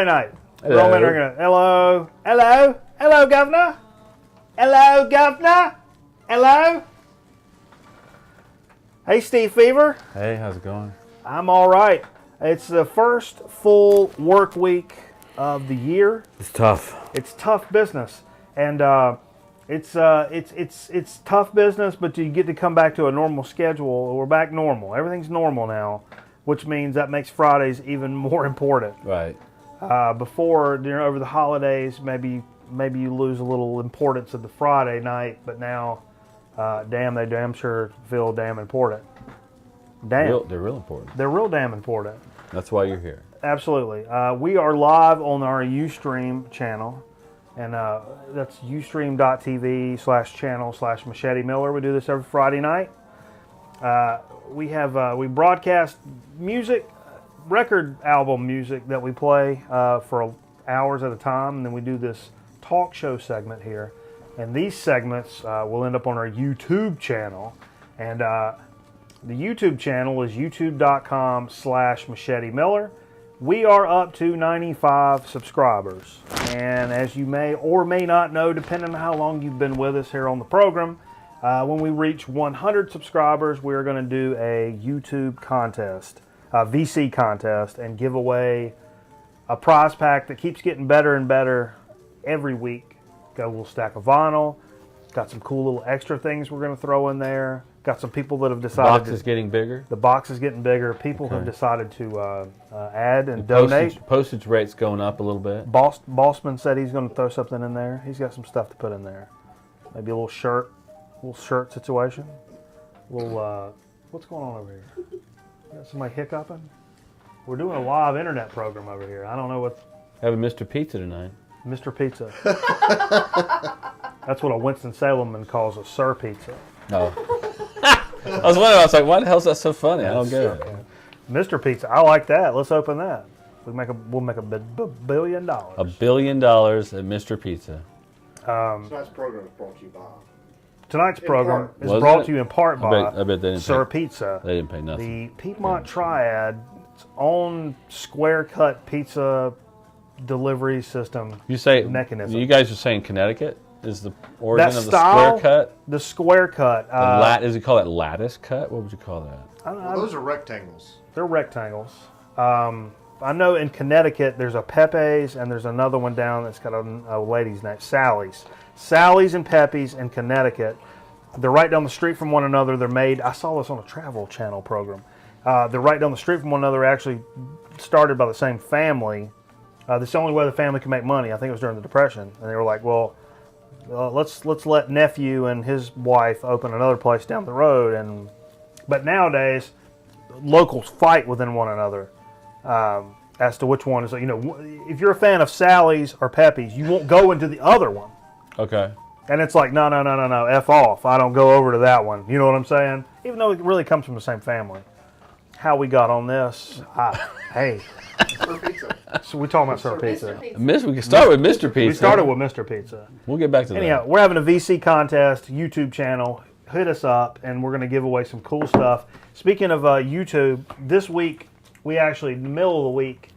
Friday night. Hello. Hello, Governor. Hello, Governor. Hello. Hey, Steve Fever. Hey, how's it going? I'm all right. It's the first full work week of the year. It's tough. It's tough business, and it's tough business. But you get to come back to a normal schedule. We're back normal. Everything's normal now, which means that makes Fridays even more important. Right. Before, over the holidays, maybe you lose a little importance of the Friday night, but now, they damn sure feel damn important. Damn. They're real important. They're real damn important. That's why you're here. Absolutely. We are live on our Ustream channel, and that's ustream.tv/channel/Machete Miller. We do this every Friday night. We broadcast music, record album music that we play for hours at a time, and then we do this talk show segment here. And these segments will end up on our YouTube channel, and the YouTube channel is youtube.com/Machete Miller. We are up to 95 subscribers, and as you may or may not know, depending on how long you've been with us here on the program, when we reach 100 subscribers, we're going to do a YouTube contest, a VC contest, and give away a prize pack that keeps getting better and better every week. Got a little stack of vinyl, got some cool little extra things we're going to throw in there. Got some people that have decided. The box is getting bigger? The box is getting bigger. People have decided to add and donate. Postage rate's going up a little bit. Bossman said he's going to throw something in there. He's got some stuff to put in there. Maybe a little shirt situation. What's going on over here? Got somebody hiccuping? We're doing a live internet program over here. I don't know what. Having Mr. Pizza tonight. Mr. Pizza. That's what a Winston-Salemman calls a Sir Pizza. Oh. I was wondering, I was like, why the hell is that so funny? I don't get it. Mr. Pizza, I like that. Let's open that. We'll make $1 billion. $1 billion at Mr. Pizza. Tonight's program is brought to you by. Tonight's program is Was brought it? to you in part by I bet they didn't Sir pay, Pizza. They didn't pay nothing. The Piedmont Triad's own square cut pizza delivery system mechanism. You guys are saying Connecticut is the origin that of the style, square cut? The square cut. Is it called it lattice cut? What would you call that? Those are rectangles. They're rectangles. I know in Connecticut there's a Pepe's and there's another one down that's got a lady's name, Sally's. Sally's and Pepe's in Connecticut. They're right down the street from one another. They're made. I saw this on a Travel Channel program. They're right down the street from one another. They're actually started by the same family. That's the only way the family can make money. I think it was during the Depression, and they were like, "Well, let's let nephew and his wife open another place down the road." But nowadays, locals fight within one another as to which one is. If you're a fan of Sally's or Pepe's, you won't go into the other one. Okay. And it's like, no, F off. I don't go over to that one. You know what I'm saying? Even though it really comes from the same family. How we got on this? Hey. Sir Pizza. So we're talking about Sir Pizza. We can start with Mr. Pizza. We started with Mr. Pizza. We'll get back to that. Anyhow, we're having a VC contest, YouTube channel. Hit us up, and we're going to give away some cool stuff. Speaking of YouTube, this week, we actually, in the middle of the week,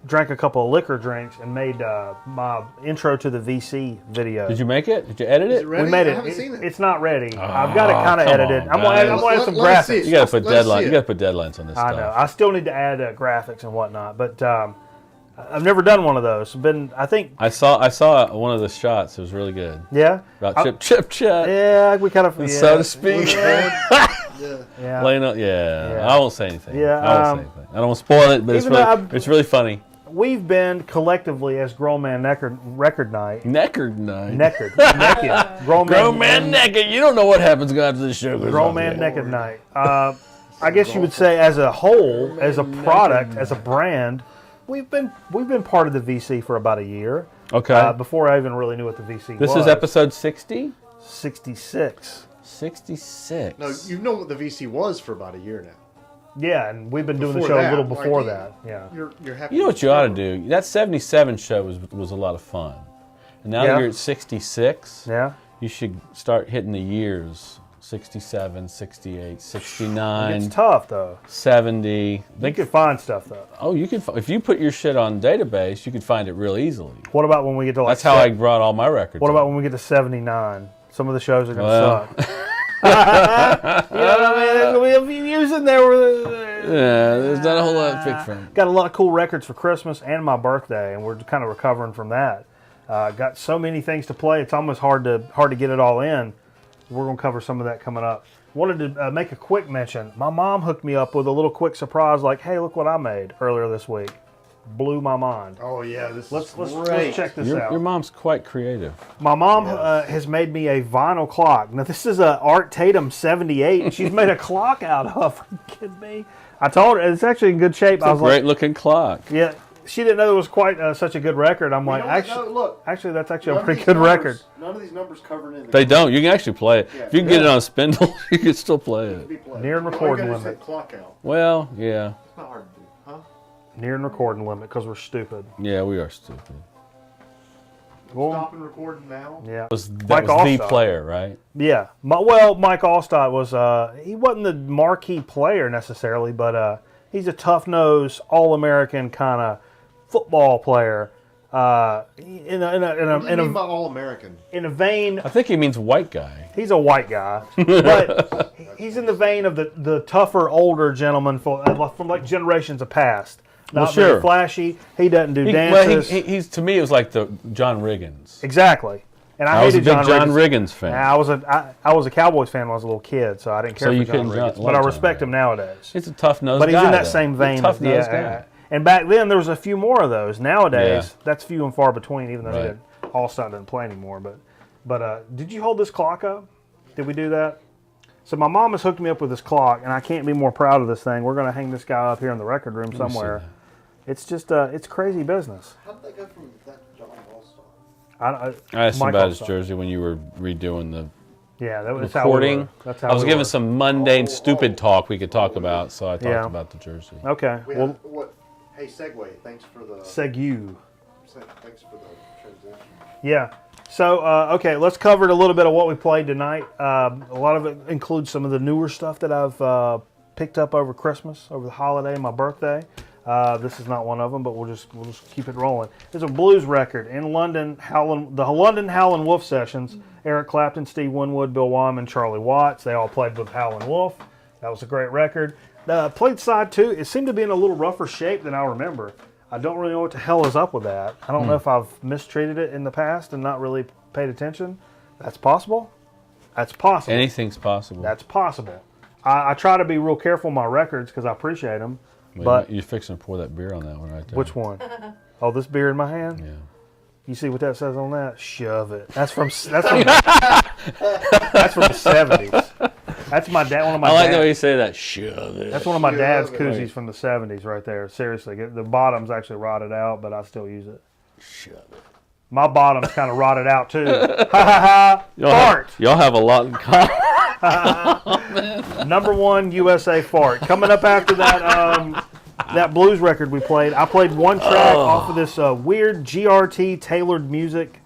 drank a couple of liquor drinks and made my intro to the VC video. Did you make it? Did you edit it? Is it ready? We made it. I haven't seen it. It's not ready. I've got it kind of edited. I'm gonna add some graphics. You got to put Let's see deadlines. it. You got to put deadlines on this I stuff. know. I still need to add graphics and whatnot, but I've never done one of those. I saw one of the shots. It was really good. Yeah. About chip chat. Yeah, we kind of. So to speak. Yeah. Laying out, yeah. I won't say anything. Yeah, I won't say anything. I don't want to spoil it, but it's really funny. We've been collectively as Grown Man Record Night. Neckered night. Naked. Grown Man naked. You don't know what happens after this show goes Grown on. Man Naked Night. I guess you would say, as a whole, as a product, as a brand, we've been part of the VC for about a year. Okay. Before I even really knew what the VC was. This is episode 60? 66. 66. No, you've known what the VC was for about a year now. Yeah, and we've been doing the Before show that, a little before like, that. Yeah. You're happy. You know what you ought to do? That 77 show was a lot of fun. And now that you're at 66, Yeah. you should start hitting the years 67, 68, 69, It's tough though. 70. You could find stuff though. Oh, you could. If you put your shit on database, you could find it real easily. What about when we get to like? That's how I brought all my records. What up. about when we get to 79? Some of the shows are gonna suck. You know what I mean? There's gonna be a few years in there where Yeah, there's not a whole lot to pick from. got a lot of cool records for Christmas and my birthday, and we're kind of recovering from that. Got so many things to play; it's almost hard to get it all in. We're gonna cover some of that coming up. Wanted to make a quick mention. My mom hooked me up with a little quick surprise, like, "Hey, look what I made earlier this week." Blew my mind. Oh yeah, Let's great. check this Your out. mom's quite creative. My mom Yes. has made me a vinyl clock. Now, this is a Art Tatum 78, and she's made a clock out of. Are you kidding me? I told her, it's actually in good shape. I was Great like, looking clock. yeah, she didn't know it was quite such a good record. I'm like, Look, actually, that's actually none a of pretty these good numbers- record. None of these numbers covered in. They don't. You can actually play it. Yeah. If you can get it on a spindle, you can still play it. Near and All you recording gotta do is limit. hit clock out. Well, yeah. It's not hard to do, huh? Near and recording limit, because we're stupid. Yeah, we are stupid. Well, Stop and record now. yeah. That was Mike the Allstott. player, right? Yeah. Mike Allstott was, he wasn't the marquee player necessarily, but he's a tough-nosed, all-American kind of football player. What do you mean by all American? In a vein, I think he means white guy. he's a white guy, but he's in the vein of the tougher, older gentleman from like generations of past. Not very sure. flashy. He doesn't do Well, dances. he's to me it was like the John Riggins. Exactly. And I was a hated big John Riggins. Riggins fan. I was a Cowboys fan when I was a little kid, so I didn't care So you for John couldn't Riggins. like But I John respect him Riggins. nowadays. He's a tough nosed guy. But he's in that though. same vein. Tough nosed yeah, guy. And back then there was a few more of those. Nowadays, Yeah. that's few and far between. Even though Right. Allstott doesn't play anymore. But did you hold this clock up? Did we do that? So my mom has hooked me up with this clock, and I can't be more proud of this thing. We're going to hang this guy up here in the record room Let me see somewhere. that. It's just it's crazy business. How did they go from that to John Allstott? I asked him Mike about his Allstott. jersey when you were redoing the Yeah, that was recording. how we were. That's how I was we given were. some mundane, stupid talk we could talk about, so I talked Yeah. about the jersey. Okay. We Well, have, what? Hey, Segway. Thanks for the. Segu. Thanks for the transition. Yeah. So, okay, let's cover a little bit of what we played tonight. A lot of it includes some of the newer stuff that I've picked up over Christmas, over the holiday, my birthday. This is not one of them, but we'll just keep it rolling. There's a blues record in London, the London Howlin' Wolf sessions. Eric Clapton, Steve Winwood, Bill Wyman, Charlie Watts. They all played with Howlin' Wolf. That was a great record. Played side 2. It seemed to be in a little rougher shape than I remember. I don't really know what the hell is up with that. I don't know if I've mistreated it in the past and not really paid attention. That's possible. That's possible. Anything's possible. That's possible. I try to be real careful with my records because I appreciate them. Wait, but you're fixing to pour that beer on that one right there. which one? Oh, this beer in my hand? Yeah. You see what that says on that? Shove it. That's from that's from the 70s. That's my dad. One of my I like the way dad, you say that. Shove it. that's one of my dad's Shove it. koozies from the 70s right there. Seriously, the bottom's actually rotted out, but I still use it. Shove it. My bottom's kind of rotted out too. Ha ha ha! Fart. Y'all have a lot in common. #1 USA fart. Coming up after that that blues record we played. I played one track off of this weird GRT tailored music.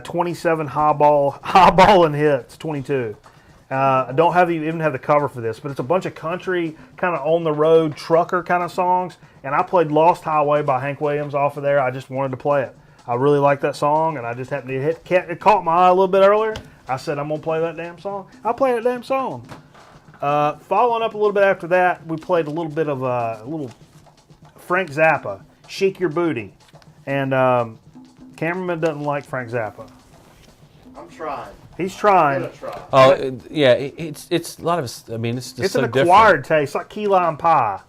27 highball and hits. 22. I don't even have the cover for this, but it's a bunch of country kind of on the road trucker kind of songs. And I played Lost Highway by Hank Williams off of there. I just wanted to play it. I really like that song, and I just happened to it caught my eye a little bit earlier. I said, I'm going to play that damn song. I played that damn song. Following up a little bit after that, we played a little bit of a little Frank Zappa, Shake Your Booty. And cameraman doesn't like Frank Zappa. I'm trying. He's trying. I'm gonna try. Oh, yeah. It's a lot of. I mean, it's just It's so an different. acquired taste, like key lime pie.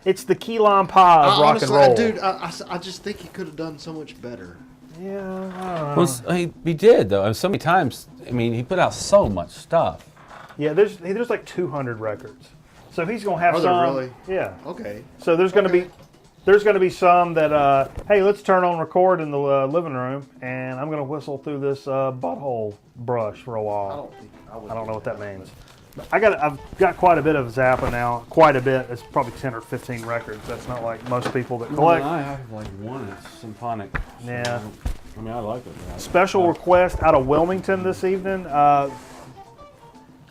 It's the key lime pie of rock Honestly, and roll. dude, I just think he could have done so much better. Yeah, I don't know. Well, he did though. So many times. I mean, he put out so much stuff. Yeah, there's like 200 records, so he's gonna have Are there some. really? Yeah. Okay. So there's gonna be some that hey, let's turn on record in the living room, and I'm gonna whistle through this butthole brush for a while. I don't know what that means. I've got quite a bit of Zappa now. Quite a bit. It's probably 10 or 15 records. That's not like most people that collect. I have like one. It's symphonic. So Yeah. I mean, I like it. Special request out of Wilmington this evening.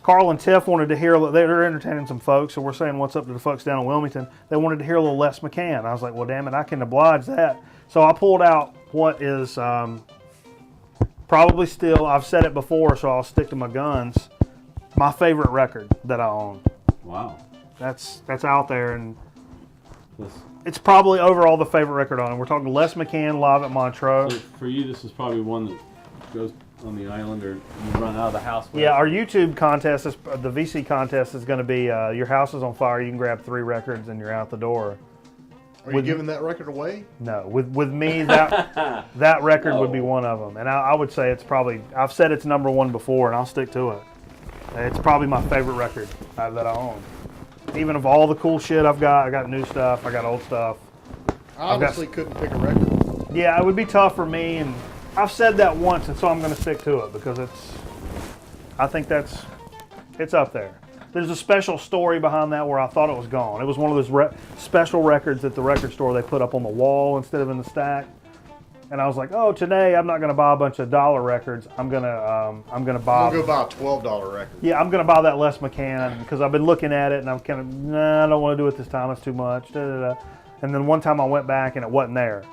Carl and Tiff wanted to hear. They're entertaining some folks, so we're saying what's up to the folks down in Wilmington. They wanted to hear a little Les McCann. I was like, well, damn it, I can oblige that. So I pulled out what is probably still, I've said it before, so I'll stick to my guns, my favorite record that I own. Wow. That's out there, and it's probably overall the favorite record on it. We're talking Les McCann live at Montreux. So for you, this is probably one that goes on the island, or you run out of the house with. Yeah, our YouTube contest, the VC contest, is going to be your house is on fire. You can grab 3 records and you're out the door. Are you giving that record away? No, with me that record would be one of them, and I would say it's probably. I've said it's number 1 before, and I'll stick to it. It's probably my favorite record that I own. Even of all the cool shit I got new stuff, I got old stuff. I honestly couldn't pick a record. Yeah, it would be tough for me, and I've said that once, and so I'm going to stick to it because I think it's up there. There's a special story behind that where I thought it was gone. It was one of those special records at the record store they put up on the wall instead of in the stack. And I was like, oh, today I'm not going to buy a bunch of dollar records. I'm gonna buy. I'm gonna go buy a $12 record. Yeah, I'm gonna buy that Les McCann because I've been looking at it and I'm kind of, nah, I don't want to do it this time. It's too much. Da, da, da. And then one time I went back and it wasn't there.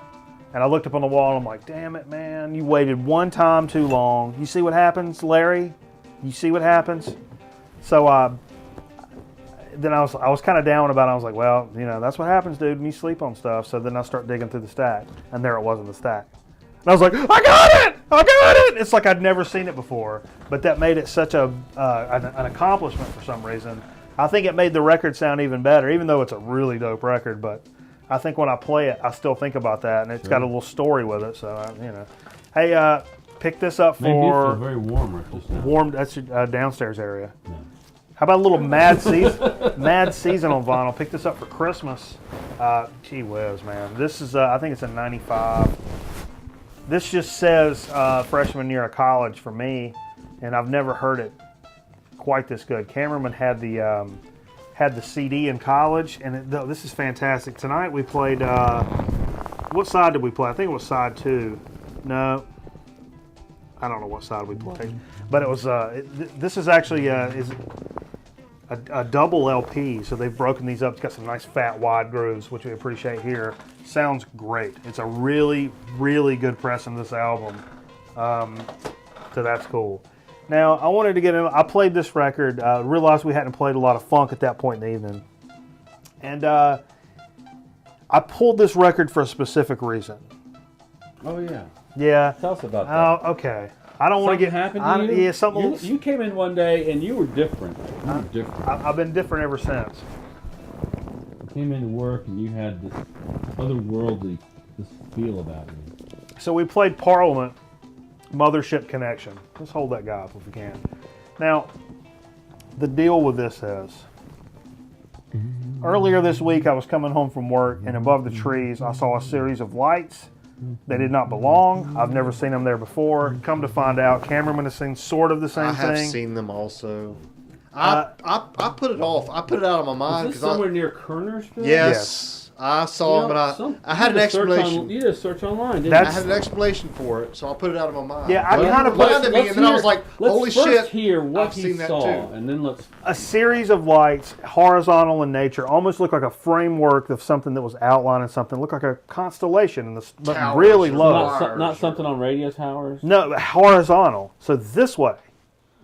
And I looked up on the wall and I'm like, damn it, man, you waited one time too long. You see what happens, Larry? You see what happens? So then I was kind of down about it. I was like, well, that's what happens, dude, when you sleep on stuff. So then I start digging through the stack, and there it was in the stack. And I was like, I got it! I got it! It's like I'd never seen it before, but that made it such an accomplishment for some reason. I think it made the record sound even better, even though it's a really dope record. But I think when I play it, I still think about that, and it's got a little story with it. So hey, pick this up for. Maybe it feels very warm right just now. Warm. That's your downstairs area. Yeah. How about a little Mad Season on vinyl? Pick this up for Christmas. Gee whiz, man. This is, I think it's a 95. This just says freshman year of college for me, and I've never heard it quite this good. Cameraman had the CD in college, and this is fantastic. Tonight we played, what side did we play? I think it was side 2. No. I don't know what side we played. But it was, this is actually, a double LP, so they've broken these up. It's got some nice fat wide grooves, which we appreciate here. Sounds great. It's a really, really good press in this album. So that's cool. Now, I wanted to get in. I played this record, realized we hadn't played a lot of funk at that point in the evening. And I pulled this record for a specific reason. Oh, yeah. Yeah. Tell us about that. Oh, okay. I don't want to get. Something happened to you? Yeah, something. You came in one day and you were different. You were different. I've been different ever since. You came into work and you had this otherworldly, this feel about you. So we played Parliament, Mothership Connection. Let's hold that guy up if we can. Now, the deal with this is, earlier this week I was coming home from work, and above the trees I saw a series of lights. They did not belong. I've never seen them there before. Come to find out, cameraman has seen sort of the same thing. I have seen them also. I put it off. I put it out of my mind. Is this somewhere near Kernersville? Yes. I saw them, but I had an explanation. You did a search online, didn't you? I had an explanation for it, so I put it out of my mind. Yeah, I kind of reminded me, and then I was like, "Holy shit!" Let's hear what I've he seen that saw, too. and then let's. A series of lights, horizontal in nature, almost looked like a framework of something that was outlining something. Looked like a constellation, and but Towers really or low. Not something on radio towers. No, horizontal. So this way,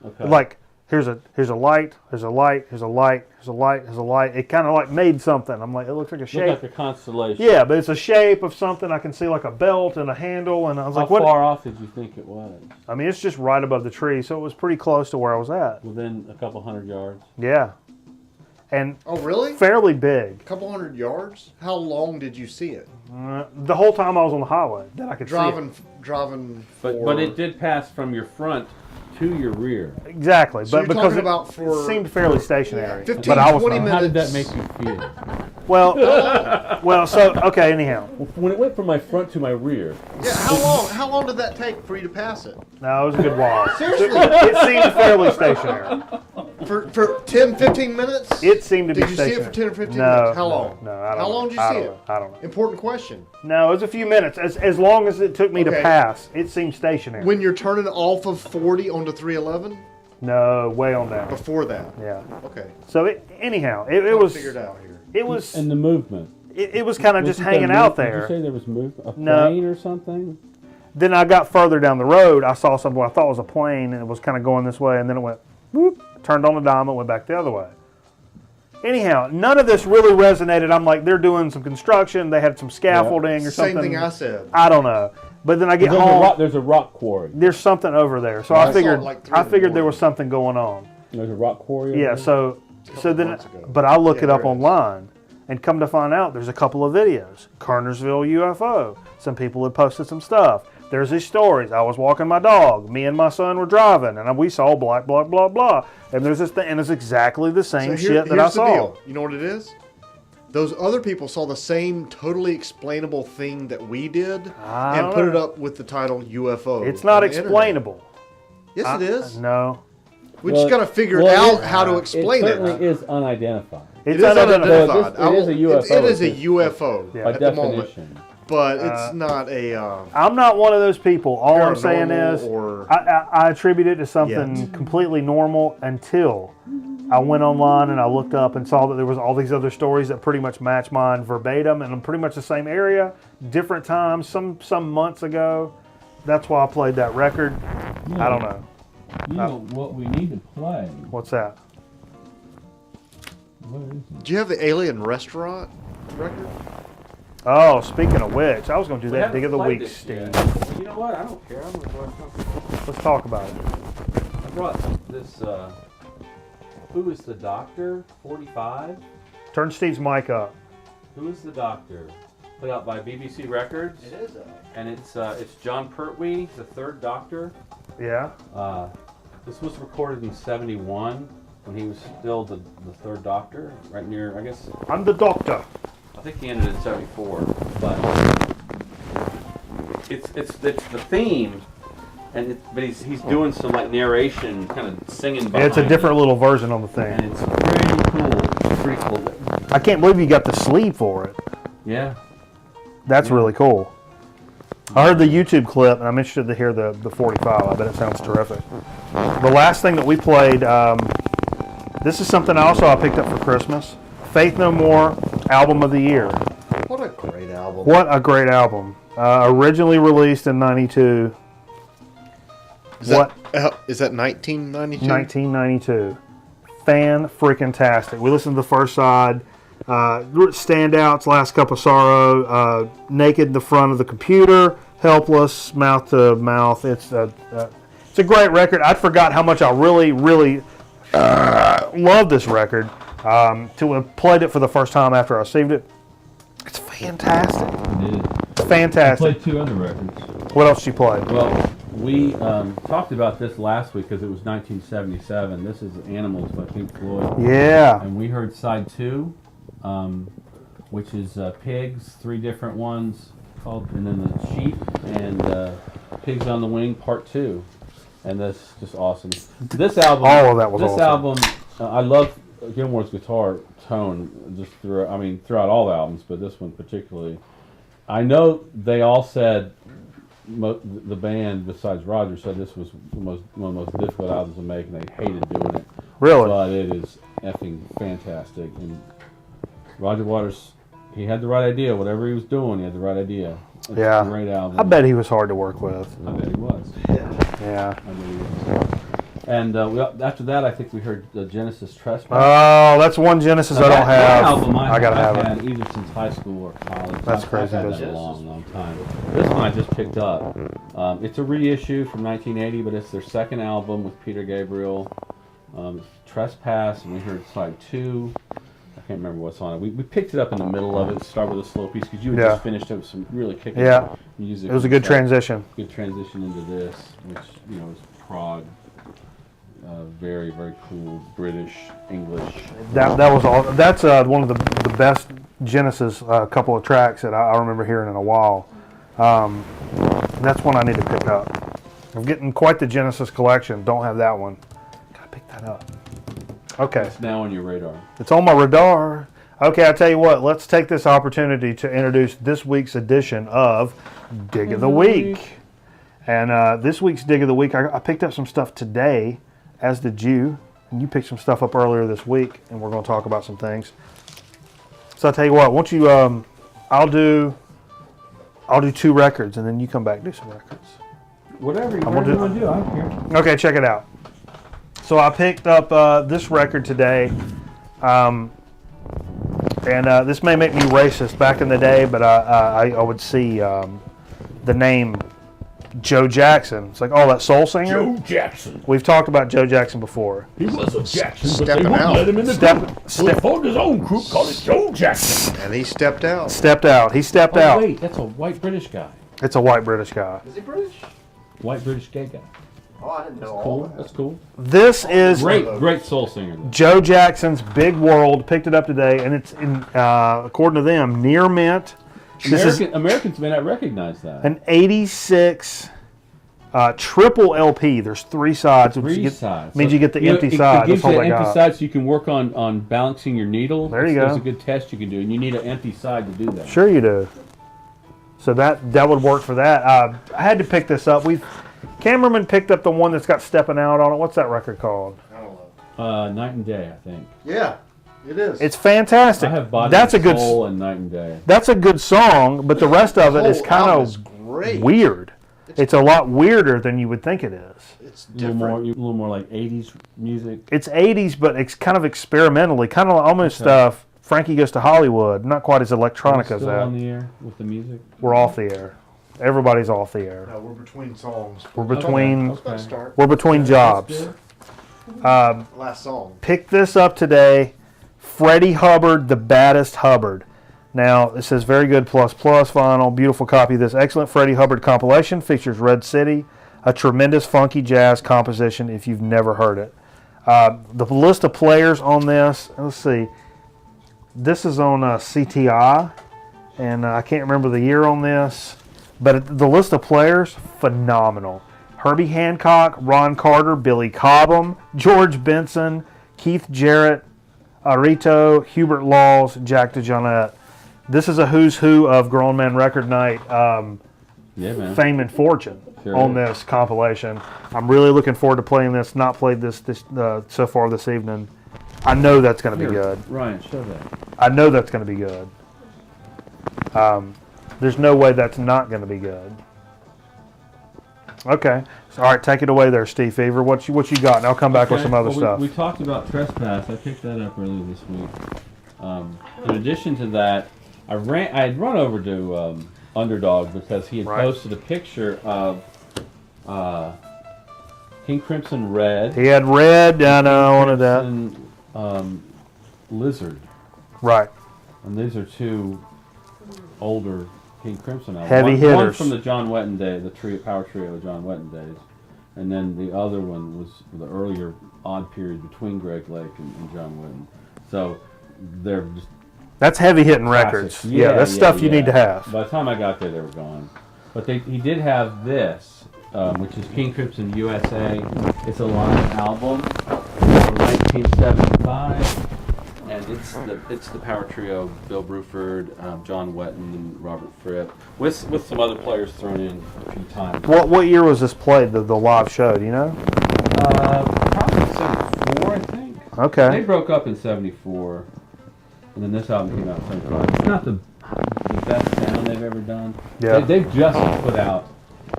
Okay. like. Here's a light, here's a light, here's a light, here's a light, here's a light. It kind of like made something. I'm like, it looks like a shape. Looked like a constellation. Yeah, but it's a shape of something. I can see like a belt and a handle, and I was like, what? How far off did you think it was? I mean, it's just right above the tree, so it was pretty close to where I was at. Within a couple 100 yards. Yeah. And Oh, really? fairly big. A couple 100 yards? How long did you see it? The whole time I was on the highway that I could see Driving. But it did pass from your front to your rear. it. Exactly. So but you're because talking about it seemed fairly stationary. 15, but I was 20 not. minutes. How did that make you feel? Well, so, okay, anyhow. When it went from my front to my rear. Yeah, how long did that take for you to pass it? No, it was a good while. Seriously? It seemed fairly stationary. For 10, 15 minutes? It seemed to be Did you see stationary. it for 10 or 15 No, minutes? How long? No, I don't How know. long did you I see don't it? know. I don't know. Important question. No, it was a few minutes. As long as it took me to Okay. pass, it seemed stationary. When you're turning off of 40 onto 311? No, way on down. Before that. Yeah. Okay. So anyhow, it was figured out here. It was And the movement. it was kind of just Wasn't hanging there out Did there. you say there was movement? A No. plane or something? Then I got further down the road. I saw something I thought was a plane, and it was kind of going this way, and then it went whoop, turned on the dime, and went back the other way. Anyhow, none of this really resonated. I'm like, they're doing some construction. They had some scaffolding or something. Same thing I said. I don't know. But then I get home. There's a rock quarry. There's something over there. So I I figured saw it like 3 in the there morning. was something going on. There's a rock quarry. over Yeah. there? So then, months ago. but I look Yeah, it up there it is. online, and come to find out, there's a couple of videos. Carnersville UFO. Some people had posted some stuff. There's these stories. I was walking my dog. Me and my son were driving, and we saw blah blah blah blah. And there's this thing, and it's exactly the same shit that I here's the saw. deal. You know what it is? Those other people saw the same totally explainable thing that we did I and don't put know. it up with the title UFO. It's not on the internet. explainable. Yes, it is. No. We just got to figure out how to explain it. it. certainly is unidentified. It's It is unidentified. Well, it is a UFO. It is a UFO Yeah. By at the moment, definition. but it's not a. I'm not one of those people. All I'm saying Paranormal is, or- I attribute it to something Yet. completely normal until I went online and I looked up and saw that there was all these other stories that pretty much match mine verbatim, and I'm pretty much the same area, different times, some months ago. That's why I played that record. I don't know. You know what we need to play? What's that? What is it? Do you have the Alien Restaurant record? Oh, speaking of which, I was going to do We that haven't dig of the played week, this Steve. yet. Well, you know what? I don't care. I'm going to go ahead. Let's talk about it. I brought this. Who is the Doctor? 45. Turn Steve's mic up. Who is the Doctor? Put out by BBC Records. It is. And it's John Pertwee, the third Doctor. Yeah. This was recorded in '71 when he was still the third Doctor, right near, I guess. I'm the doctor. I think he ended in '74, but it's the theme, but he's doing some like narration, kind of singing. Yeah, it's a behind different it. little version of the And thing. it's pretty cool. It's pretty cool. I can't believe you got the sleeve for it. Yeah. That's Yeah. really cool. I heard the YouTube clip, and I'm interested to hear the 45. I bet it sounds terrific. The last thing that we played, this is something I picked up for Christmas. Faith No More, album of the year. What a great album. What a great album. Originally released in 92, Is that 1992? 1992. Fan-freaking-tastic. We listened to the first side. Standouts, Last Cup of Sorrow, Naked in the Front of the Computer, Helpless, Mouth to Mouth. It's a great record. I forgot how much I really, really love this record. To have played it for the first time after I received it. It's fantastic. It is. Fantastic. Played two other records. What else did you play? Well, we talked about this last week because it was 1977. This is Animals by Pink Floyd. Yeah. And we heard side 2, which is Pigs, 3 different ones called, and then the Sheep and Pigs on the Wing Part 2. And that's just awesome. This album, All of that was awesome. album, I love Gilmore's guitar tone just throughout all the albums, but this one particularly. I know they all said, the band besides Roger said this was one of the most difficult albums to make, and they hated doing it. Really? But it is effing fantastic. And Roger Waters, he had the right idea. Whatever he was doing, he had the right idea. It's Yeah. a great album. I bet he was hard to work with. I bet he was. Yeah. I bet he was. And after that, I think we heard the Genesis Trespass. Oh, that's one Genesis I don't That have. album I gotta I've have had it. either since high school or college. That's I've crazy, had isn't that it? a long time. This one I just picked up. It's a reissue from 1980, but it's their second album with Peter Gabriel. Trespass, and we heard side 2. I can't remember what's on it. We picked it up in the middle of it. Start with a slow piece because you had Yeah. just finished up some really kicking Yeah. music. It was a good So, transition. Good transition into this, which is prog. Very, very cool British English. That was all. That's one of the best Genesis couple of tracks that I remember hearing in a while. That's one I need to pick up. I'm getting quite the Genesis collection. Don't have that one. Gotta pick that up. Okay, It's now on your radar. it's on my radar. Okay, I tell you what. Let's take this opportunity to introduce this week's edition of Dig of the Week. And this week's Dig of the Week, I picked up some stuff today as did you. And you picked some stuff up earlier this week, and we're going to talk about some things. So I'll tell you what, won't you, I'll do 2 records, and then you come back and do some records. Whatever you want to do, I don't care. Okay, check it out. So I picked up this record today, and this may make me racist back in the day, but I would see the name Joe Jackson. It's like, oh, that soul singer? Joe Jackson. We've talked about Joe Jackson before. He was a Jackson, but they Stepping wouldn't out. let him in the group. So he formed his own group called it Joe Jackson. And he stepped out. Stepped out. He stepped Oh, out. wait, that's a white British guy. It's a white British guy. Is he British? White British gay guy. Oh, I didn't know all Cool. that. That's cool. This is Great soul singer. Though. Joe Jackson's Big World. Picked it up today, and it's, according to them, near mint. Americans may not recognize that. An 86 triple LP. There's 3 sides. Three sides. Means you get the empty It side. gives That's you all an they empty got. side so you can work on balancing your needle. There you That's go. a good test you can do, and you need an empty side to do that. Sure you do. So that would work for that. I had to pick this up. Cameraman picked up the one that's got Stepping Out on it. What's that record called? I don't know. Night and Day, I think. Yeah, it is. It's fantastic. I have Body That's a and good. Soul and Night and Day. That's a good song, but the rest of it is whole kind album is of great. weird. It's a lot weirder than you would think it is. It's A little different. more like 80s music. It's 80s, but it's kind of experimentally, kind of almost Frankie Goes to Hollywood. Not quite as electronic as Still that. on the air with the music. We're off the air. Everybody's off the air. No, we're between songs. We're between Let's not start. we're between jobs. Last song. Picked this up today. Freddie Hubbard, the baddest Hubbard. Now, it says very good plus vinyl. Beautiful copy of this excellent Freddie Hubbard compilation. Features Red City, a tremendous funky jazz composition if you've never heard it. The list of players on this, let's see. This is on CTI, and I can't remember the year on this. But the list of players, phenomenal. Herbie Hancock, Ron Carter, Billy Cobham, George Benson, Keith Jarrett, Arito, Hubert Laws, Jack DeJohnette. This is a who's who of Grown Man Record Night Yeah, man. fame and fortune Sure on is. this compilation. I'm really looking forward to playing this. Not played this so far this evening. I know that's going to be Here, good. Ryan, show that. I know that's going to be good. There's no way that's not going to be good. Okay. So, all right, take it away there, Steve Fever. What you got? And I'll come back with some other stuff. We talked about Trespass. I picked that up earlier this week. In addition to that, I had run over to Underdog because he had Right. posted a picture of King Crimson Red. He had red. I know. I wanted that. And Lizard. Right. And these are 2 older King Crimson albums. Heavy One hitters. from the John Wetton day, the power trio of John Wetton days. And then the other one was the earlier odd period between Greg Lake and John Wetton. So they're just That's heavy hitting classics. records. Yeah, that's stuff you need to have. By the time I got there, they were gone. But he did have this, which is King Crimson USA. It's a live album from 1975. And it's the power trio: Bill Bruford, John Wetton, and Robert Fripp, with some other players thrown in a few times. What year was this played? The live show? Do you know? Probably 74, I think. They Okay. broke up in 74, and then this album came out in 75. It's not the best sound they've ever done. Yeah. They've just put out.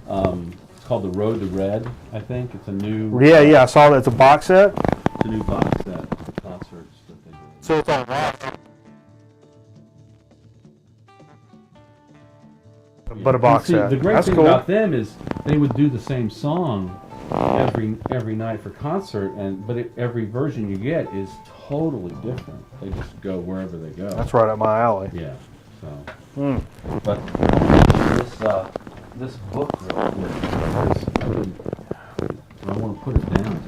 It's called The Road to Red. I think it's a new. Yeah. I saw that. It's a box set. It's a new box set of concerts that they did. So it's on live. But a box See, set. the great That's thing cool. about them is they would do the same song every night for concert, but every version you get is totally different. They just go wherever they go. That's right up my alley. Yeah. So, Hmm. but this book real quick, I want to put it down.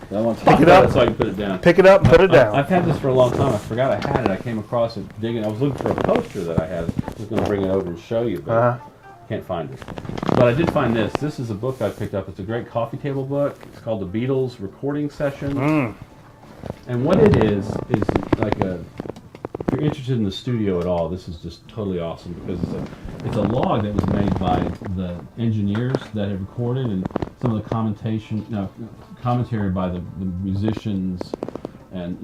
I want to Pick talk it about up. it so I can put it down. Pick it up and put it down. I've had this for a long time. I forgot I had it. I came across it digging. I was looking for a poster that I had. I was going to bring it over and show you, but Uh-huh. can't find it. But I did find this. This is a book I picked up. It's a great coffee table book. It's called The Beatles Recording Sessions. And what it is like a. If you're interested in the studio at all, this is just totally awesome because it's a log that was made by the engineers that have recorded, and some of the commentary by the musicians, and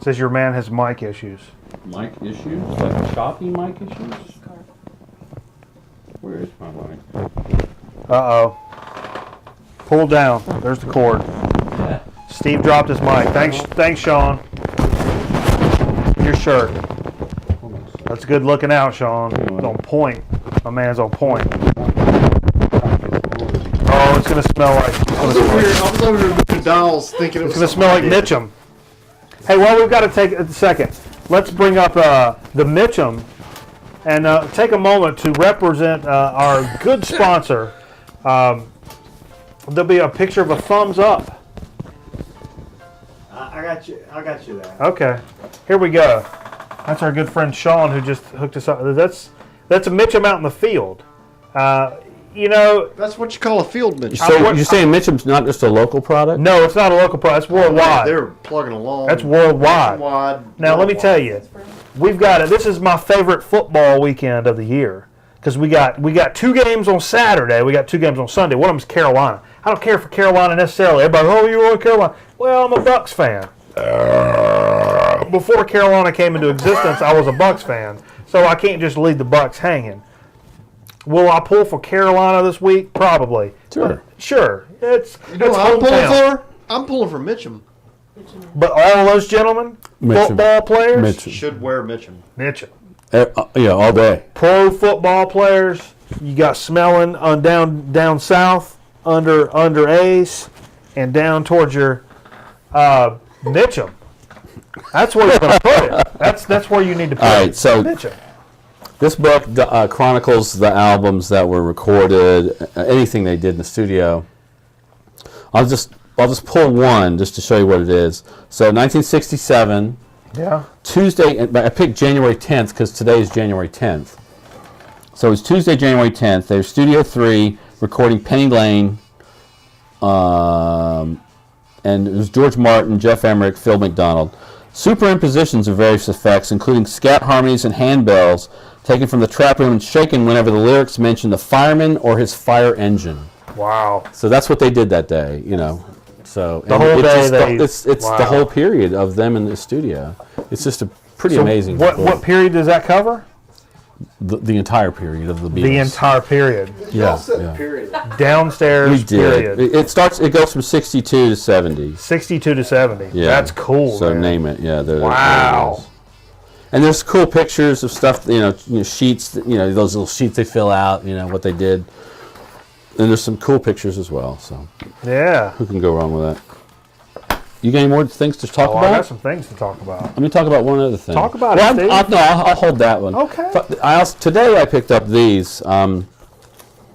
Says your man has mic issues. mic issues, like choppy mic issues. Where is my mic? Uh-oh. Pull down. There's the cord. Yeah. Steve dropped his mic. Thanks, Sean. Your shirt. Hold on a second. That's good looking out, Sean. It's on point. My man's on point. Oh, it's gonna smell like. I was over here moving dials thinking it was It's gonna smell like Mitchum. Hey, well, we've got to take a second. Let's bring up the Mitchum and take a moment to represent our good sponsor. There'll be a picture of a thumbs up. I got you. I got you there. Okay, here we go. That's our good friend Sean who just hooked us up. That's a Mitchum out in the field. That's what you call a field Mitch. So you're saying Mitchum's not just a local product? No, it's not a local product. It's worldwide. They're plugging along. That's worldwide. Now, let me tell you, we've got it. This is my favorite football weekend of the year because we got 2 games on Saturday. We got 2 games on Sunday. One of them's Carolina. I don't care for Carolina necessarily. Everybody, oh, you want Carolina? Well, I'm a Bucks fan. Before Carolina came into existence, I was a Bucks fan, so I can't just leave the Bucks hanging. Will I pull for Carolina this week? Probably. Sure. Sure. It's what I'm pulling hometown. for? I'm pulling for Mitchum. But all those gentlemen, Mitchum. football players, Mitchum. Should wear Mitchum. Mitchum. Yeah, all day. Pro football players, you got smelling on down south under Ace and down towards your Mitchum. That's where you're going to put it. That's where you need to put All right, it. so Mitchum. this book chronicles the albums that were recorded, anything they did in the studio. I'll just pull one just to show you what it is. So 1967, Yeah. Tuesday. I picked January 10th because today is January 10th. So it's Tuesday, January 10th. They're Studio 3 recording Penny Lane. And it was George Martin, Jeff Emmerich, Phil McDonald. Superimpositions of various effects, including scat harmonies and handbells, taken from the trap room and shaken whenever the lyrics mention the fireman or his fire engine. Wow. So that's what they did that day, So The whole day it's wow. the whole period of them in the studio. It's just a pretty So amazing. what period does that cover? The entire period of the Beatles. The entire period. Yeah. Period. Downstairs We did. period. It goes from 62 to 70. 62 to 70. Yeah. That's cool. So man. name it. Yeah. Wow. There it is. And there's cool pictures of stuff, sheets, those little sheets they fill out, what they did. And there's some cool pictures as well. So Yeah. who can go wrong with that? You got any more things to talk I about? got some things to talk about. Let me talk about one other thing. Talk about well, it, Steve. I'll hold that one. Okay. Today I picked up these.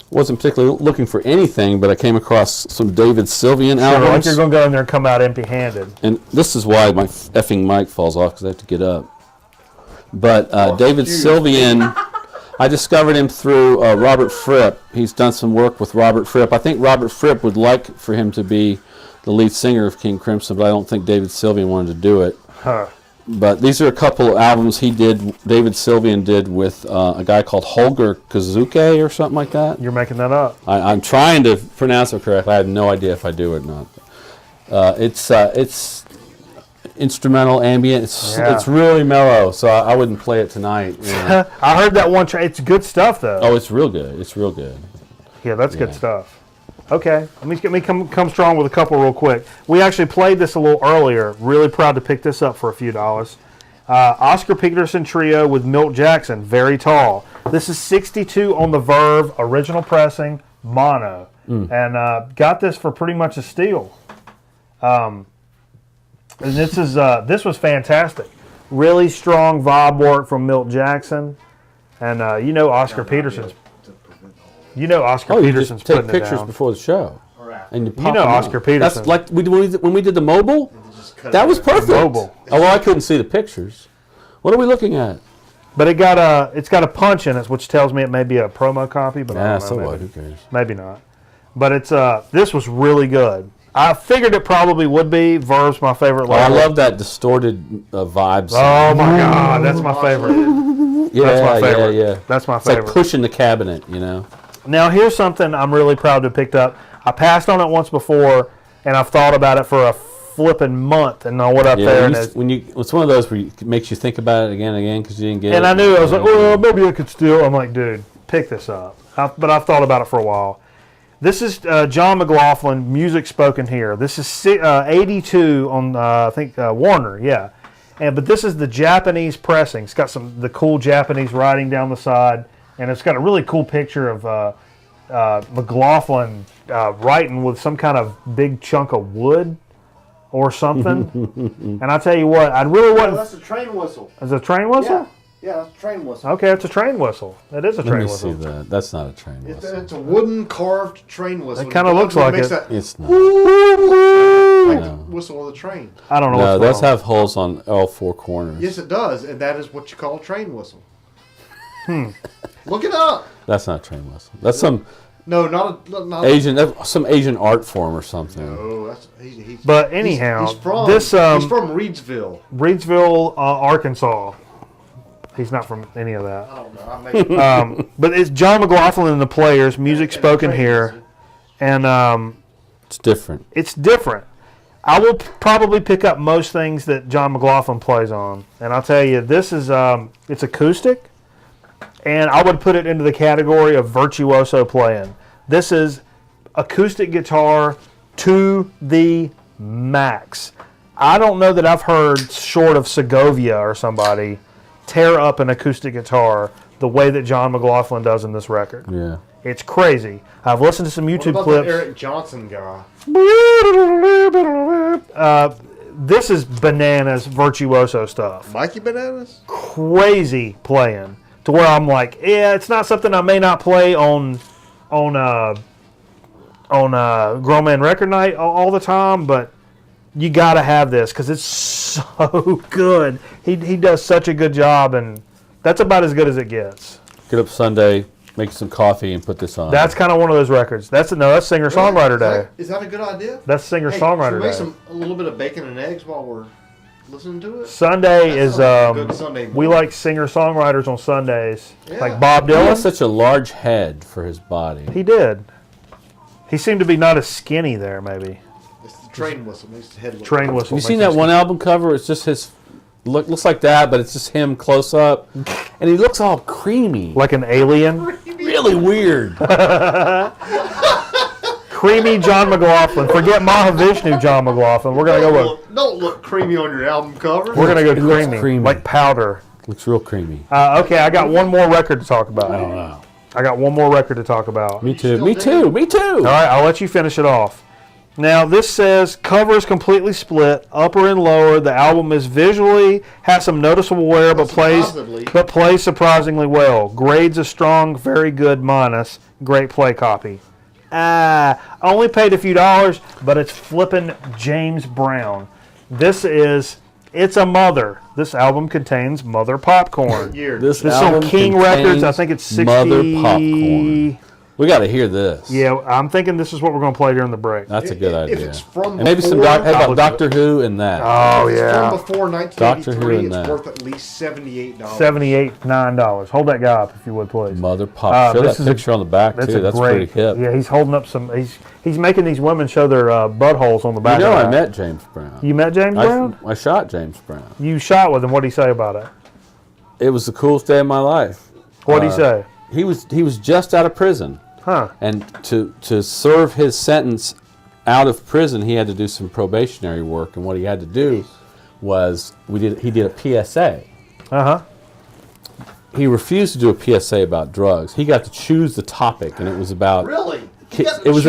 Wasn't particularly looking for anything, but I came across some David Sylvian I don't like albums. you're going to go in there and come out empty-handed. And this is why my effing mic falls off, because I have to get up. But David Sylvian, I discovered him through Robert Fripp. He's done some work with Robert Fripp. I think Robert Fripp would like for him to be the lead singer of King Crimson, but I don't think David Sylvian wanted to do it. Huh. But these are a couple of albums David Sylvian did with a guy called Holger Kazuke or something like that. You're making that up. I'm trying to pronounce it correctly. I have no idea if I do it or not. It's instrumental, ambient. It's really mellow, so I wouldn't play it tonight. I heard that one. It's good stuff, though. Oh, it's real good. It's real good. Yeah, that's good stuff. Okay, let me come strong with a couple real quick. We actually played this a little earlier. Really proud to pick this up for a few dollars. Oscar Peterson Trio with Milt Jackson, Very Tall. This is 62 on the Verve, original pressing, mono. And got this for pretty much a steal. And this was fantastic. Really strong vibe work from Milt Jackson. And Oscar Peterson's Oscar You Peterson's just take putting it pictures down. before the show. And you pop them Oscar up. Peterson. That's like when we did the mobile. That was perfect. Mobile. Oh, well, I couldn't see the pictures. What are we looking at? But it's got a punch in it, which tells me it may be a promo copy. But I don't know, So maybe, what? Who cares? Maybe not. But this was really good. I figured it probably would be. Verve's my favorite Oh, I label. love that distorted vibe. Oh my God, that's my favorite. Yeah, That's my favorite. yeah. That's my It's favorite. like pushing the cabinet, Now here's something I'm really proud to have picked up. I passed on it once before, and I've thought about it for a flipping month, and I went up there. And it's one of those where it makes you think about it again and again because you didn't get it. And I knew, I was like, well, maybe I could steal. I'm like, dude, pick this up. But I've thought about it for a while. This is John McLaughlin, music spoken here. This is 82 on, I think, Warner, yeah. But this is the Japanese pressing. It's got the cool Japanese writing down the side, and it's got a really cool picture of McLaughlin writing with some kind of big chunk of wood or something. And I tell you what, I really want. That's a train whistle. Is it a train whistle? Yeah, that's a train whistle. Okay, it's a train whistle. It is a train whistle. Let me see that. That's not a train whistle. It's a wooden carved train whistle. It kind of looks like it. It's not. Like the whistle of the train. I don't know. No, what's those have holes on all four corners. Yes, it does, and that is what you call a train whistle. Look it up. That's not a train whistle. That's some not some Asian art form or something. No, that's he's. But anyhow, he's from Reidsville. Reidsville, Arkansas. He's not from any of that. I don't know. But it's John McLaughlin and the Players, music spoken here, and it's different. It's different. I will probably pick up most things that John McLaughlin plays on, and I'll tell you, this is it's acoustic, and I would put it into the category of virtuoso playing. This is acoustic guitar to the max. I don't know that I've heard, short of Segovia or somebody, tear up an acoustic guitar the way that John McLaughlin does in this record. Yeah. It's crazy. I've listened to some YouTube what about clips. The Eric Johnson guy? This is bananas virtuoso stuff. Mikey Bananas? Crazy playing to where I'm like, yeah, it's not something I may not play on Grown Man Record Night all the time, but you got to have this because it's so good. He does such a good job, and that's about as good as it gets. Get up Sunday, make some coffee, and put this on. That's kind of one of those records. That's singer-songwriter day. Is that a good idea? That's singer-songwriter day. Make a little bit of bacon and eggs while we're listening to it. Sunday is good Sunday we like singer-songwriters on Sundays, Yeah. like Bob He has Dylan. such a large head for his body. He did. He seemed to be not as skinny there, maybe. It's the train whistle. Makes the head look Train whistle. You seen that one album cover? It's just his looks like that, but it's just him close up, and he looks all creamy, like an alien. really weird. Creamy John McLaughlin. Forget Mahavishnu John McLaughlin. We're gonna go with. Don't look creamy on your album cover. We're gonna go It looks creamy, like powder. Looks real creamy. Okay, I got one more record to talk about. I don't know. I got one more record to talk about. Me too. still Me dig too. it? Me too. All right, I'll let you finish it off. Now, this says cover is completely split, upper and lower. The album is visually has some noticeable wear, but plays surprisingly well. Grades a strong, very good minus. Great play copy. I only paid a few dollars, but it's flipping James Brown. It's a Mother. This album contains Mother popcorn. This is on King Records. I think it's 60. Mother popcorn. We got to hear this. Yeah, I'm thinking this is what we're going to play during the break. That's a good idea. If it's from and maybe some before- how about Doctor Who and that. Oh, If it's yeah. from before Doctor Who 1983, and it's that. worth at least $78. $9. Hold that guy up if you would, please. Mother pop. Show this that is a- picture on the back too. That's great, pretty hip. Yeah, he's holding up some. He's making these women show their buttholes on the back. You know, of I that. met James Brown. You met James Brown? I shot James Brown. You shot with him. What did he say about it? It was the coolest day of my life. What did he say? He was just out of prison. Huh? And to serve his sentence out of prison, he had to do some probationary work. And what he had to do was he did a PSA. He refused to do a PSA about drugs. He got to choose the topic, and it was about Really? it was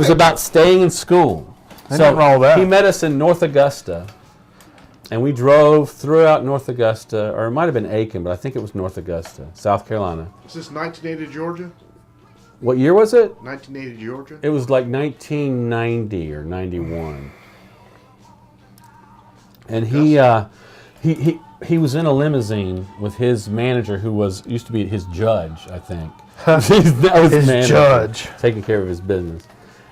about staying in school. Ain't nothing wrong with that. He met us in North Augusta, and we drove throughout North Augusta, or it might have been Aiken, but I think it was North Augusta, South Carolina. Is this 1980 Georgia? What year was it? 1980 Georgia? It was like 1990 or 91. And he was in a limousine with his manager, who used to be his judge, I think. That was His manager, judge. taking care of his business.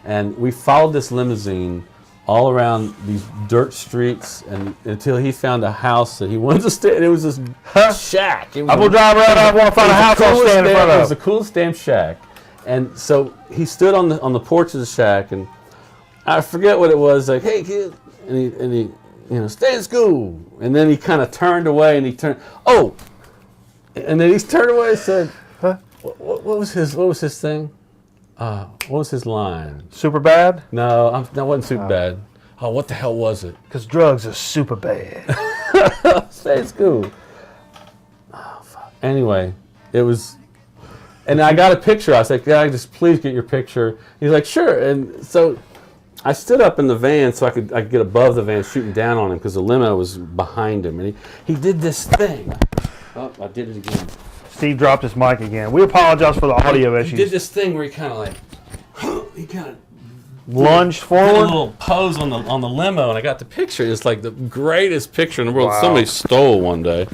And we followed this limousine all around these dirt streets and until he found a house that he wanted to stay in. It was this shack. I'm gonna drive around. I want to find a house I'll stand in front It was of. the coolest damn shack. And so he stood on the porch of the shack, and I forget what it was. Like, hey kid, and he stay in school. And then he kind of turned away, and he turned. Oh, and then he turned away and said, Huh? What was his thing? What was his line? Super bad? No, that wasn't super bad. Oh, what the hell was it? Because drugs are super bad. Stay in school. Oh, fuck. Anyway, it was, and I got a picture. I was like, "God, just please get your picture." He's like, "Sure." And so I stood up in the van so I could get above the van, shooting down on him because the limo was behind him, and he did this thing. Oh, I did it again. Steve dropped his mic again. We apologize for the audio issues. He did this thing where he kind of like, he kind of lunged did a forward. little pose on the limo, and I got the picture. It's like the greatest picture in the world. Wow. Somebody stole one day,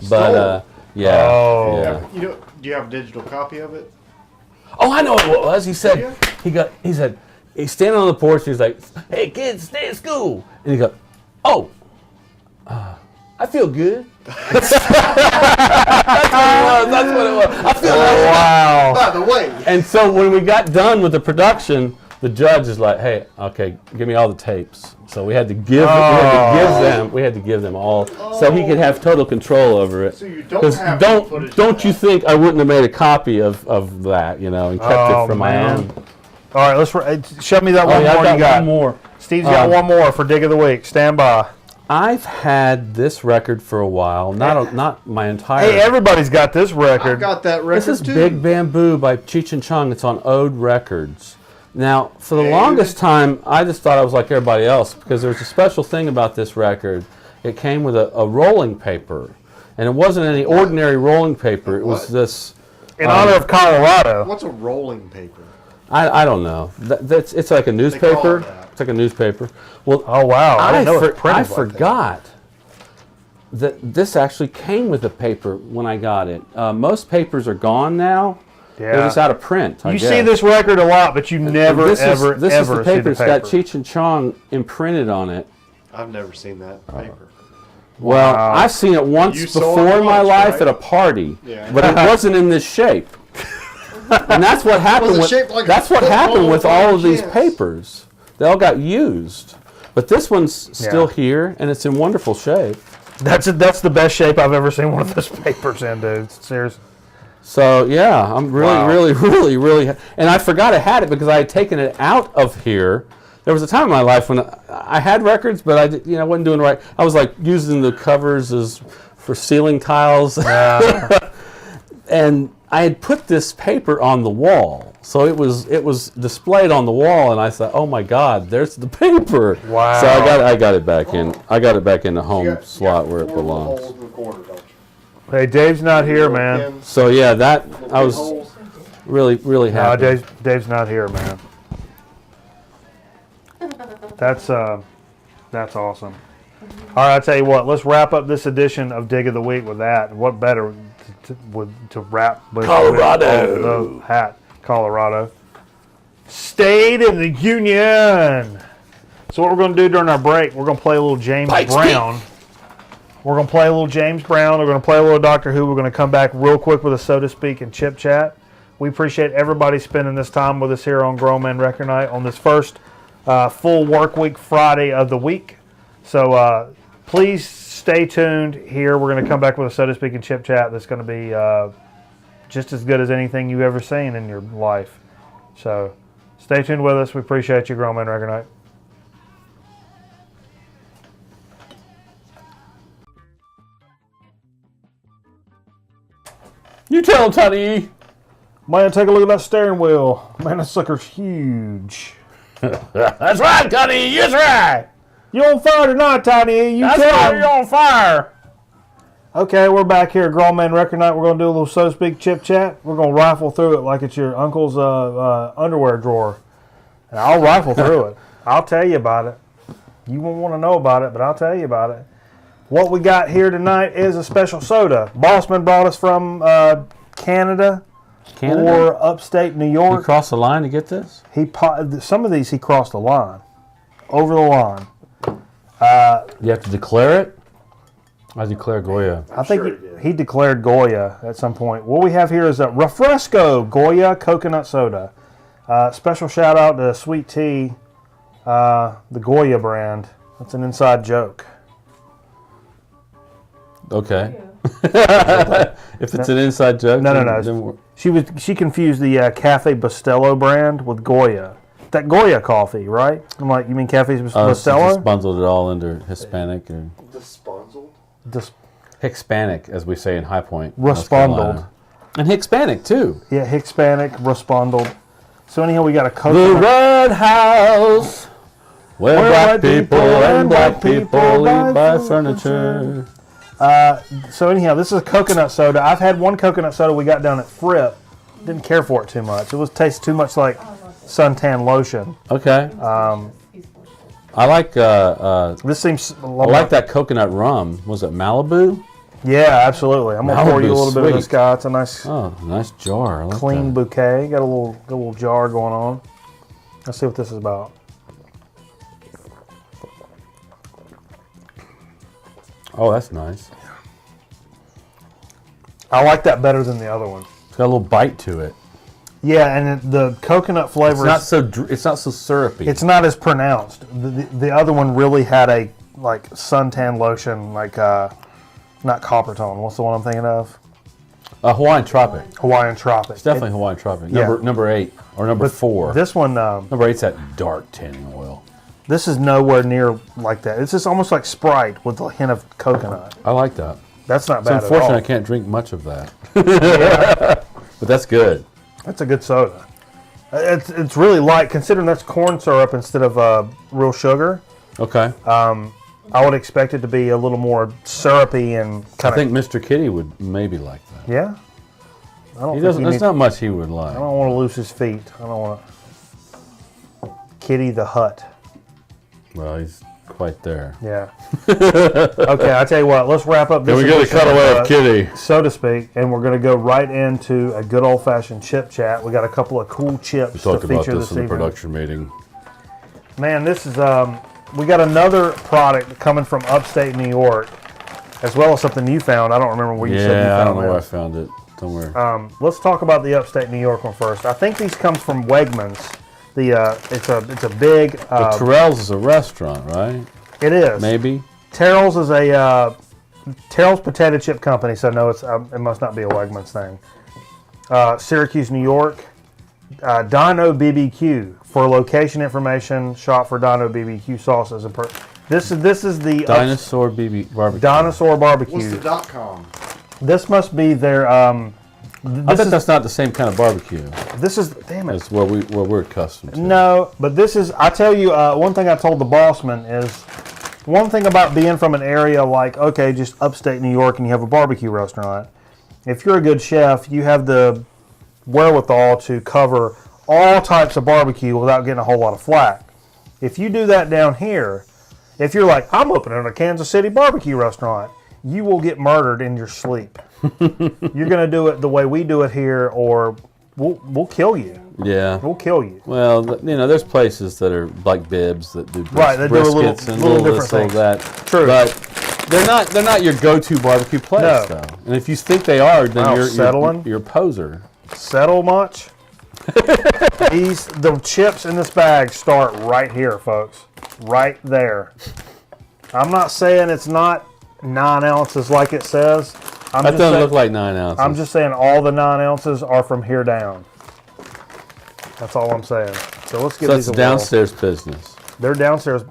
but yeah, Oh. yeah. Do you have a digital copy of it? Oh, I know what it was. He said Yeah. he said he's standing on the porch. He's like, "Hey kids, stay in school," and he goes, "Oh, I feel good." That's what it was. I feel good. Wow. By the way, And so when we got done with the production, the judge is like, "Hey, okay, give me all the tapes." So we had to give them all, so he could have total control over it. so you don't 'Cause have don't footage don't you think I wouldn't have made a copy of that, and kept it for my own? All right, let's show me that one yeah, more I've you got got. one more. Steve's got one more for Dig of the Week. Stand by. I've had this record for a while, not my entire. Hey, everybody's got this I've record. got that record This is too. Big Bamboo by Cheech and Chong. It's on Ode Records. Now, for the longest time, I just thought I was like everybody else because there's a special thing about this record. It came with a rolling paper, and it wasn't any ordinary rolling paper. It was What? this. In honor of Colorado. What's a rolling paper? I don't know. It's like a newspaper. that. It's like a newspaper. Well, Oh, wow. I didn't know it was I printed like that. forgot that this actually came with the paper when I got it. Most papers are gone now. They're Yeah. just out of print. I You guess. see this record a lot, but you never, This ever, is the ever see paper. the It's paper. got Cheech and Chong imprinted on it. I've never seen that paper. Well, Wow. I've seen it once You saw before it in my once, life right? at a party, Yeah. but it wasn't in this shape. And that's what happened. Was it with, shaped like a that's what happened football with by all of these chance? papers. They all got used, but this one's still Yeah. here, and it's in wonderful shape. That's the best shape I've ever seen one of those papers in, dude. Seriously. So yeah, I'm really, Wow. really, and I forgot I had it because I had taken it out of here. There was a time in my life when I had records, but I wasn't doing right. I was like using the covers as for ceiling tiles, and I had put this paper on the wall, so it was displayed on the wall, and I thought, oh my God, there's the paper. Wow. So I got it back in. I got it back in the home slot where it belongs. Holes in the corner, don't you? Hey, Dave's not here, man. Pins, So yeah, that little I pin was holes. really No, happy. Dave's not here, man. That's awesome. All right, I'll tell you what. Let's wrap up this edition of Dig of the Week with that. What better to wrap with Colorado. with the hat, Colorado. State of the Union. So what we're going to do during our break, we're going to play a little James Pikes Brown. We're going to play a little James Brown. We're going to play a little Doctor Who. We're going to come back real quick with a So to Speak and Chip Chat. We appreciate everybody spending this time with us here on Grown Man Record Night on this first full work week Friday of the week. So please stay tuned here. We're going to come back with a So to Speak and Chip Chat that's going to be just as good as anything you've ever seen in your life. So stay tuned with us. We appreciate you, Grown Man Record Night. You tell him, Tony. Man, take a look at that steering wheel. Man, that sucker's huge. That's right, Tony. That's right. You on fire tonight, Tiny? You That's tell why him. you're on fire. Okay, we're back here at Grown Man Record Night. We're going to do a little So to Speak Chip Chat. We're going to rifle through it like it's your uncle's underwear drawer. And I'll rifle through it. I'll tell you about it. You won't want to know about it, but I'll tell you about it. What we got here tonight is a special soda. Bossman brought us from Canada or upstate New You York. crossed the line to get this? Some of these he crossed the line. Over the line. You have to declare it? I declare Goya. I think sure he did. he declared Goya at some point. What we have here is a Refresco Goya coconut soda. Special shout out to Sweet Tea, the Goya brand. That's an inside joke. Okay. If it's an inside joke, no. She confused the Cafe Bustelo brand with Goya. That Goya coffee, right? I'm like, you mean Cafe Bustelo? She just bundled it all under Hispanic or Hispanic, as we say in High Point. Respondled. And Hispanic too. Yeah, Hispanic, respondled. So anyhow, we got a coconut. The Red House, where black people and black people buy furniture. So anyhow, this is a coconut soda. I've had one coconut soda we got down at Fripp. Didn't care for it too much. It tastes too much like suntan lotion. Okay. I like. This seems. I like that coconut rum. Was it Malibu? Yeah, absolutely. I'm gonna pour you a little bit of this guy. It's a nice, nice jar. I like clean that. bouquet. Got a little jar going on. Let's see what this is about. Oh, that's nice. I like that better than the other one. It's got a little bite to it. Yeah, and the coconut flavor. It's not so syrupy. It's not as pronounced. The other one really had a like suntan lotion, like not copper tone. What's the one I'm thinking of? Hawaiian Tropic. Hawaiian Tropic. It's definitely Hawaiian Tropic. Yeah. Number 8 or number 4. This one. Number 8's that dark tanning oil. This is nowhere near like that. It's just almost like Sprite with a hint of coconut. I like that. That's not It's bad at all. unfortunate I can't drink much of that. Yeah. But that's good. That's a good soda. It's really light, considering that's corn syrup instead of real sugar. Okay. I would expect it to be a little more syrupy and kind I think Mr. Kitty would maybe like that. Yeah. I don't. There's not much he would like. I don't want to lose his feet. I don't want to. Kitty the Hut. Well, he's quite there. Yeah. Okay, I tell you what. Let's wrap up this. Here we go, the cutaway of Kitty, so to speak, and we're going to go right into a good old-fashioned chip chat. We got a couple of cool chips We talked to about feature this this in the evening. production meeting. Man, this is we got another product coming from upstate New York, as well as something you found. I don't remember where you said you found I don't know where I this. found it. Don't worry. Let's talk about the upstate New York one first. I think these come from Wegmans. It's a big. But Terrell's is a restaurant, right? It is. Maybe. Terrell's is a Terrell's potato chip company, so no, it must not be a Wegmans thing. Syracuse, New York. Dino BBQ. For location information, shop for Dino BBQ sauces. This is the Dinosaur barbecue. Dinosaur barbecue. What's the .com? This must be their. I bet that's not the same kind of barbecue This is damn it. as what we're accustomed to. No, but this is. I tell you, one thing I told the bossman is one thing about being from an area like just upstate New York, and you have a barbecue restaurant. If you're a good chef, you have the wherewithal to cover all types of barbecue without getting a whole lot of flack. If you do that down here, if you're like, I'm opening a Kansas City barbecue restaurant, you will get murdered in your sleep. You're going to do it the way we do it here, or we'll kill you. Yeah. We'll kill you. Well, there's places that are like Bibs that do Right, they do a little briskets and different this, little things. that. True. But they're not your go-to barbecue place, No. though. And if you think they are, then Oh, you're settling? a poser. Settle much? The chips in this bag start right here, folks. Right there. I'm not saying it's not 9 ounces like it says. That doesn't look like 9 ounces. I'm just saying all the 9 ounces are from here down. That's all I'm saying. So let's get So these that's a whirl. downstairs business. They're downstairs.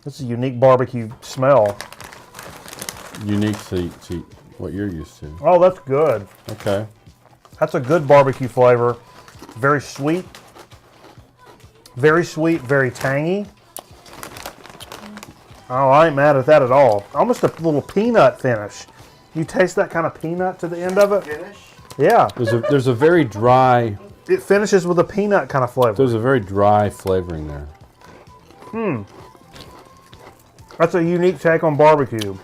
This is a unique barbecue smell. Unique to what you're used to. Oh, that's good. Okay. That's a good barbecue flavor. Very sweet. Very sweet, very tangy. Oh, I ain't mad at that at all. Almost a little peanut finish. You taste that kind of peanut to the end of it? Finish? Yeah. There's a very dry. It finishes with a peanut kind of flavor. There's a very dry flavoring there. That's a unique take on barbecue.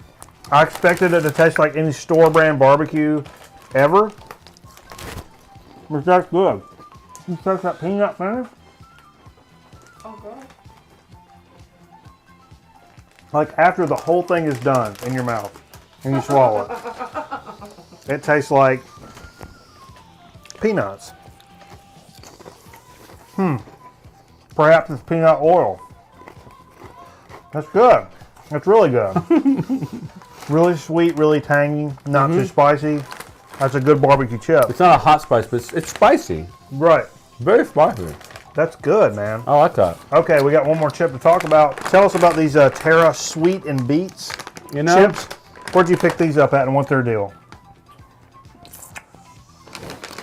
I expected it to taste like any store brand barbecue ever. But that's good. You taste that peanut finish? Oh, God. Like after the whole thing is done in your mouth. and you swallow it. It tastes like peanuts. Perhaps it's peanut oil. That's good. That's really good. Really sweet, really tangy, not too spicy. That's a good barbecue chip. It's not a hot spice, but it's spicy. Right. Very spicy. That's good, man. I like that. Okay, we got one more chip to talk about. Tell us about these Terra Sweet and Beets chips. Where'd you pick these up at and what's their deal?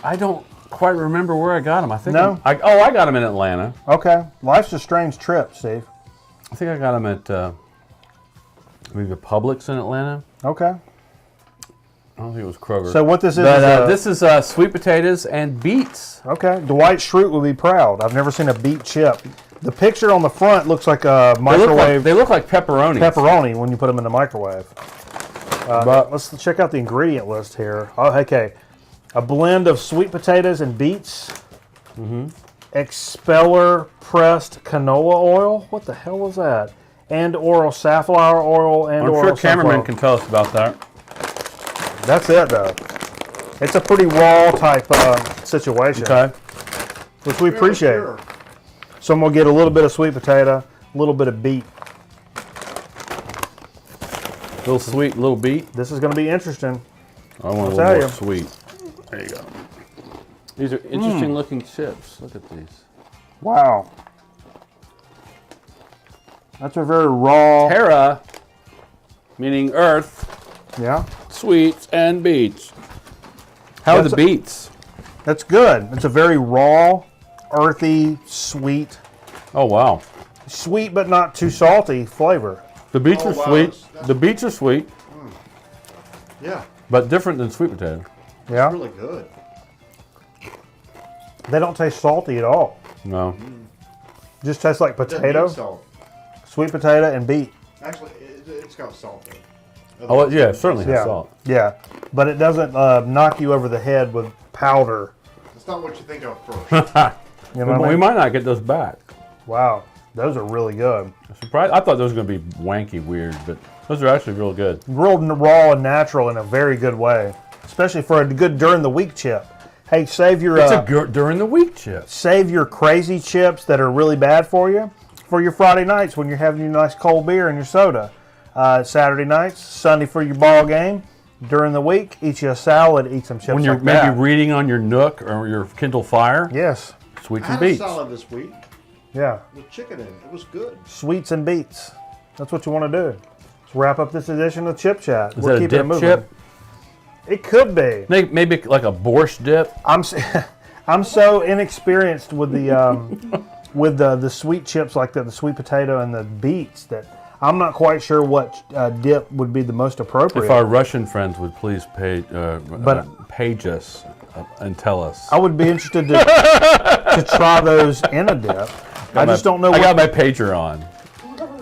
I don't quite remember where I got them. I think No? I got them in Atlanta. Okay. Life's a strange trip, Steve. I think I got them at maybe Publix in Atlanta. Okay. I don't think it was Kroger. So what this is But this is sweet potatoes and beets. okay. Dwight Schrute would be proud. I've never seen a beet chip. The picture on the front looks like a microwave They look like pepperoni. pepperoni when you put them in the microwave. But Let's check out the ingredient list here. Oh, okay. A blend of sweet potatoes and beets. Expeller pressed canola oil. What the hell was that? And oil safflower oil and I'm oil sure cameraman sunflower. can tell us about that. That's it, though. It's a pretty raw type situation, Okay. which we appreciate. Some will get a little bit of sweet potato, a little bit of beet. Little sweet, little beet. This is going to be interesting. I want a tell little more you. sweet. There you go. These are interesting looking chips. Look at these. Wow. That's a very raw. Terra, meaning earth, Yeah. sweets and beets. How are That's the beets? That's good. It's a very raw, earthy, sweet. Oh wow. Sweet but not too salty flavor. The beets Oh, are wow, sweet. that's- The beets are sweet, Yeah, but different than sweet potato. Yeah. really good. They don't taste salty at all. No. Just tastes like Doesn't potato, need salt. sweet potato, and beet. Actually, it's got salt in it. Oh yeah, it certainly has Yeah. salt. Yeah. But it doesn't knock you over the head with powder. It's not what you think of first. You know what I We mean? might not get those back. Wow. Those are really good. Surprised. I thought those were going to be wanky weird, but those are actually real good. Real raw and natural in a very good way. Especially for a good during the week chip. Hey, save your It's a during the week chip. save your crazy chips that are really bad for you for your Friday nights when you're having your nice cold beer and your soda. Saturday nights, Sunday for your ball game. During the week, eat you a salad, eat some chips When you're like maybe that. reading on your Nook or your Kindle Fire, Yes. sweets I and had a beets. salad this week Yeah. with chicken in it. It was good. Sweets and beets. That's what you want to do. Let's wrap up this edition of Chip Chat. Is that a dip chip? It could be. Maybe like a borscht dip. I'm so inexperienced with the with the sweet chips like the sweet potato and the beets that I'm not quite sure what dip would be the most appropriate. If our Russian friends would please page us and tell us. I would be interested to try those in a dip. I just don't know. I got my pager on.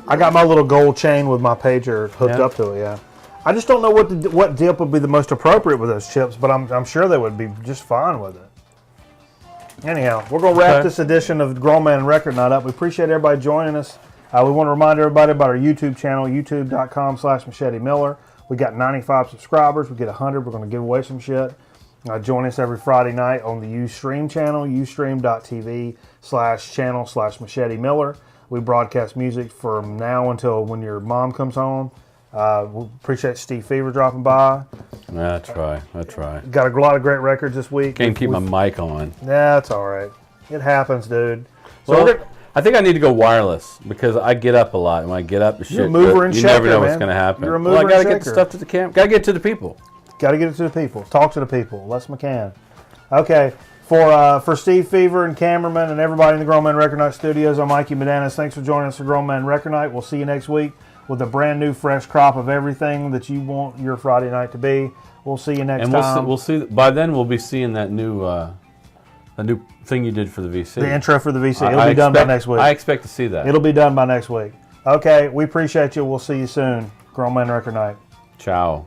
I got my little gold chain with my pager hooked Yeah. up to it. Yeah. I just don't know what dip would be the most appropriate with those chips, but I'm sure they would be just fine with it. Anyhow, we're going to wrap Okay. this edition of Grown Man Record Night up. We appreciate everybody joining us. We want to remind everybody about our YouTube channel, youtube.com/Machete Miller. We got 95 subscribers. We get 100. We're going to give away some shit. Join us every Friday night on the Ustream channel, ustream.tv/channel/Machete Miller. We broadcast music from now until when your mom comes home. We appreciate Steve Fever dropping by. I try. Got a lot of great records this week. Can't keep my mic on. That's all right. It happens, dude. So Well, we're gonna, I think I need to go wireless because I get up a lot. And when I get up, the shit, a mover and you never shaker, know what's man. going to happen. You're a Well, mover I got to and get the shaker. stuff to the camp. Got to get to the people. got to get it to the people. Talk to the people. Les McCann. Okay. For Steve Fever and cameraman and everybody in the Grown Man Record Night studios, I'm Mikey Medanis. Thanks for joining us for Grown Man Record Night. We'll see you next week with a brand new, fresh crop of everything that you want your Friday night to be. We'll see you next And time. we'll see. By then, we'll be seeing that new thing you did for the VC. The intro for the VC. It'll be done by next week. I expect to see that. It'll be done by next week. Okay. We appreciate you. We'll see you soon. Grown Man Record Night. Ciao.